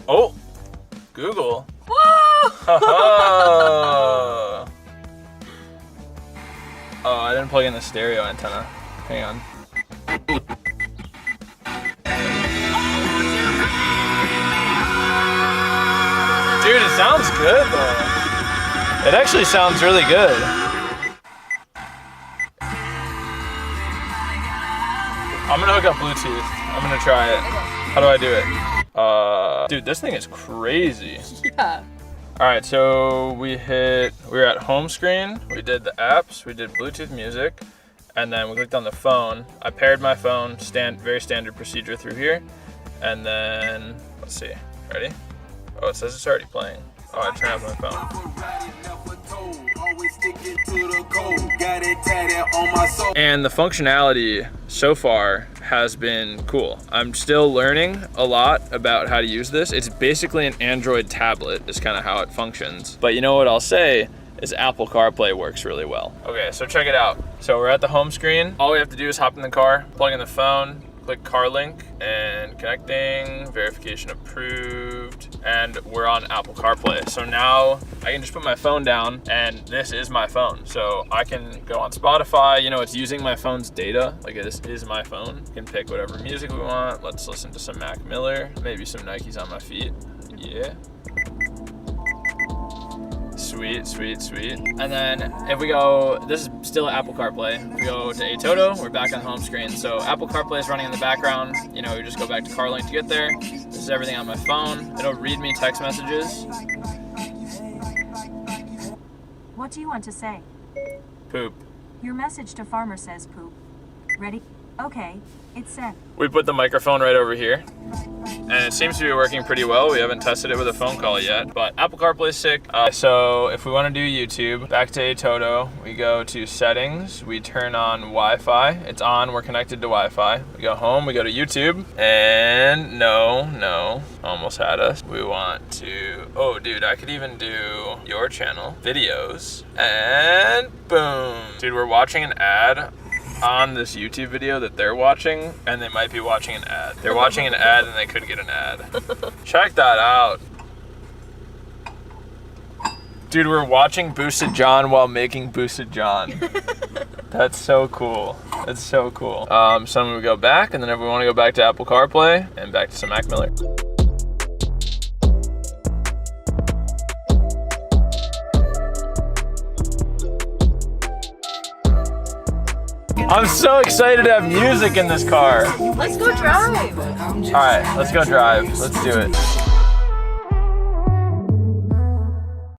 Oh, Google. Whoa! Oh, I didn't plug in the stereo antenna. Hang on. Dude, it sounds good though. It actually sounds really good. I'm gonna hook up Bluetooth. I'm gonna try it. How do I do it? Dude, this thing is crazy. Yeah. All right, so we were at home screen, we did the apps, we did Bluetooth music, and then we clicked on the phone. I paired my phone, very standard procedure through here. And then, let's see, ready? Oh, it says it's already playing. Oh, I turned off my phone. And the functionality so far has been cool. I'm still learning a lot about how to use this. It's basically an Android tablet is kind of how it functions. But you know what I'll say is Apple CarPlay works really well. Okay, so check it out. So we're at the home screen. All we have to do is hop in the car, plug in the phone, click car link, and connecting, verification approved, and we're on Apple CarPlay. So now I can just put my phone down and this is my phone. So I can go on Spotify, you know, it's using my phone's data. Like this is my phone. We can pick whatever music we want. Let's listen to some Mac Miller, maybe some Nikes on my feet. Yeah. Sweet, sweet, sweet. And then if we go, this is still Apple CarPlay. If we go to ATOTO, we're back on the home screen. So Apple CarPlay is running in the background. You know, we just go back to CarLink to get there. This is everything on my phone. It'll read me text messages. What do you want to say? Poop. Your message to farmer says poop. Ready? Okay, it's sent. We put the microphone right over here. And it seems to be working pretty well. We haven't tested it with a phone call yet, but Apple CarPlay is sick. So if we want to do YouTube, back to ATOTO, we go to settings, we turn on Wi-Fi. It's on, we're connected to Wi-Fi. We go home, we go to YouTube, and no, almost had us. We want to, oh dude, I could even do your channel, videos, and boom. Dude, we're watching an ad on this YouTube video that they're watching, and they might be watching an ad. They're watching an ad and they could get an ad. Check that out. Dude, we're watching Boosted John while making Boosted John. That's so cool. That's so cool. So then we go back, and then if we want to go back to Apple CarPlay and back to some Mac Miller. I'm so excited to have music in this car. Let's go drive. All right, let's go drive. Let's do it.